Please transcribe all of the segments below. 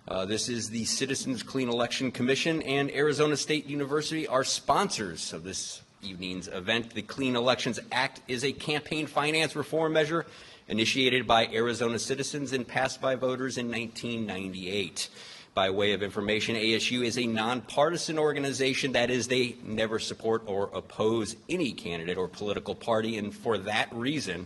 This is the Citizens Clean Election Commission, and Arizona State University are sponsors of this evening's event. The Clean Elections Act is a campaign finance reform measure initiated by Arizona citizens and passed by voters in 1998. By way of information, ASU is a nonpartisan organization. That is, they never support or oppose any candidate or political party, and for that reason,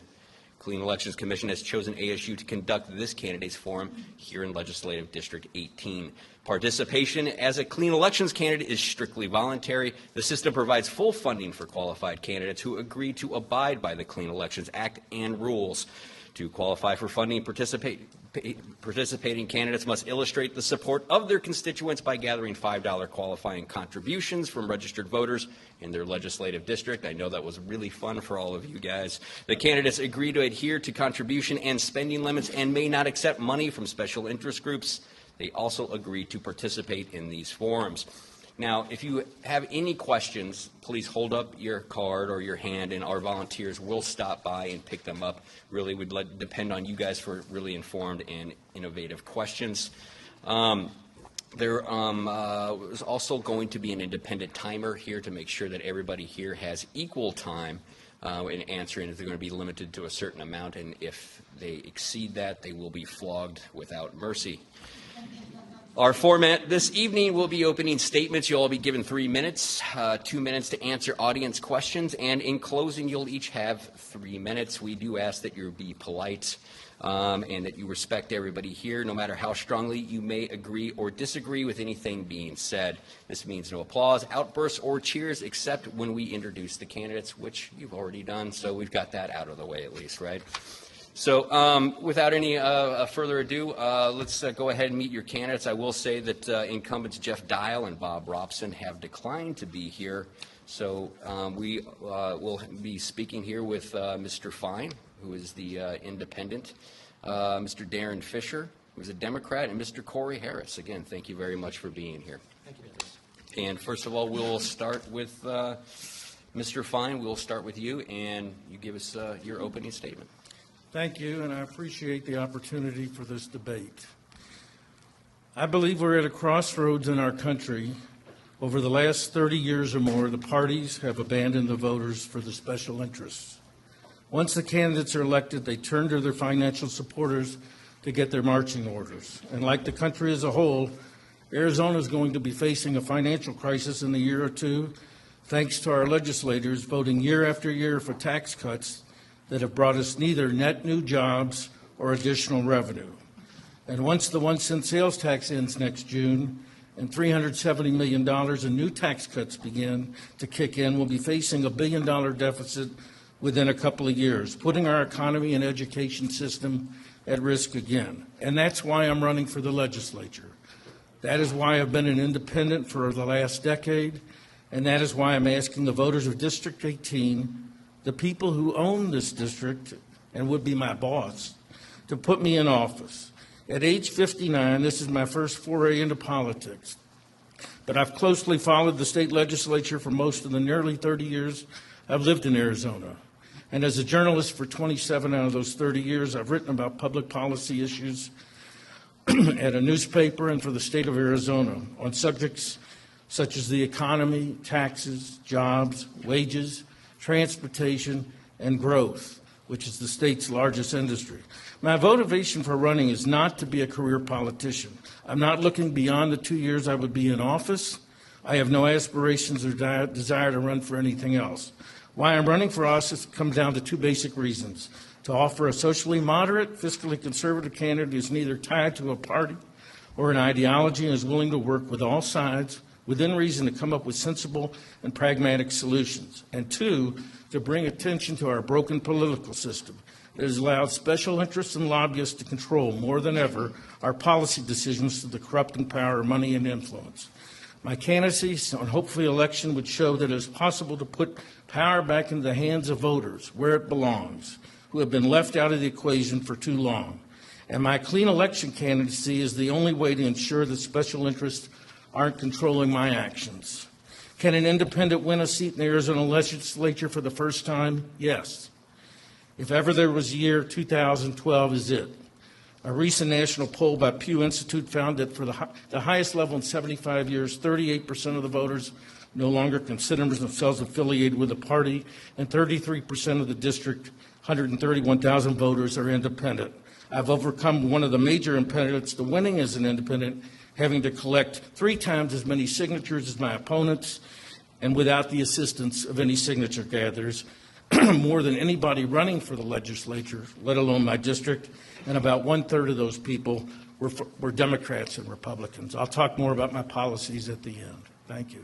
Clean Elections Commission has chosen ASU to conduct this candidates forum here in Legislative District 18. Participation as a Clean Elections candidate is strictly voluntary. The system provides full funding for qualified candidates who agree to abide by the Clean Elections Act and rules. To qualify for funding, participating candidates must illustrate the support of their constituents by gathering $5 qualifying contributions from registered voters in their legislative district. I know that was really fun for all of you guys. The candidates agree to adhere to contribution and spending limits and may not accept money from special interest groups. They also agree to participate in these forums. Now, if you have any questions, please hold up your card or your hand, and our volunteers will stop by and pick them up. Really would depend on you guys for really informed and innovative questions. There is also going to be an independent timer here to make sure that everybody here has equal time in answering. If they're going to be limited to a certain amount, and if they exceed that, they will be flogged without mercy. Our format this evening will be opening statements. You'll all be given 3 minutes, 2 minutes to answer audience questions, and in closing, you'll each have 3 minutes. We do ask that you be polite and that you respect everybody here, no matter how strongly you may agree or disagree with anything being said. This means no applause, outbursts, or cheers, except when we introduce the candidates, which you've already done, so we've got that out of the way at least, right? So without any further ado, let's go ahead and meet your candidates. I will say that incumbents Jeff Dial and Bob Robson have declined to be here. So we will be speaking here with Mr. Fine, who is the independent, Mr. Darren Fisher, who is a Democrat, and Mr. Corey Harris. Again, thank you very much for being here. Thank you. And first of all, we'll start with Mr. Fine. We'll start with you, and you give us your opening statement. Thank you, and I appreciate the opportunity for this debate. I believe we're at a crossroads in our country. Over the last 30 years or more, the parties have abandoned the voters for the special interests. Once the candidates are elected, they turn to their financial supporters to get their marching orders. And like the country as a whole, Arizona is going to be facing a financial crisis in a year or two, thanks to our legislators voting year after year for tax cuts that have brought us neither net new jobs or additional revenue. And once the 1-cent sales tax ends next June and $370 million in new tax cuts begin to kick in, we'll be facing a $1 billion deficit within a couple of years, putting our economy and education system at risk again. And that's why I'm running for the legislature. That is why I've been an independent for the last decade, and that is why I'm asking the voters of District 18, the people who own this district and would be my boss, to put me in office. At age 59, this is my first foray into politics, but I've closely followed the state legislature for most of the nearly 30 years I've lived in Arizona. And as a journalist for 27 out of those 30 years, I've written about public policy issues at a newspaper and for the state of Arizona on subjects such as the economy, taxes, jobs, wages, transportation, and growth, which is the state's largest industry. My motivation for running is not to be a career politician. I'm not looking beyond the 2 years I would be in office. I have no aspirations or desire to run for anything else. Why I'm running for office comes down to two basic reasons: to offer a socially moderate, fiscally conservative candidate who is neither tied to a party or an ideology and is willing to work with all sides within reason to come up with sensible and pragmatic solutions. And two, to bring attention to our broken political system that has allowed special interests and lobbyists to control more than ever our policy decisions through the corrupting power of money and influence. My candidacy on hopefully election would show that it is possible to put power back into the hands of voters where it belongs, who have been left out of the equation for too long. And my clean election candidacy is the only way to ensure that special interests aren't controlling my actions. Can an independent win a seat in the Arizona legislature for the first time? Yes. If ever there was a year, 2012 is it. A recent national poll by Pew Institute found that for the highest level in 75 years, 38% of the voters no longer consider themselves affiliated with a party, and 33% of the district, 131,000 voters, are independent. I've overcome one of the major impediments to winning as an independent, having to collect 3 times as many signatures as my opponents, and without the assistance of any signature gatherers, more than anybody running for the legislature, let alone my district, and about 1/3 of those people were Democrats and Republicans. I'll talk more about my policies at the end. Thank you.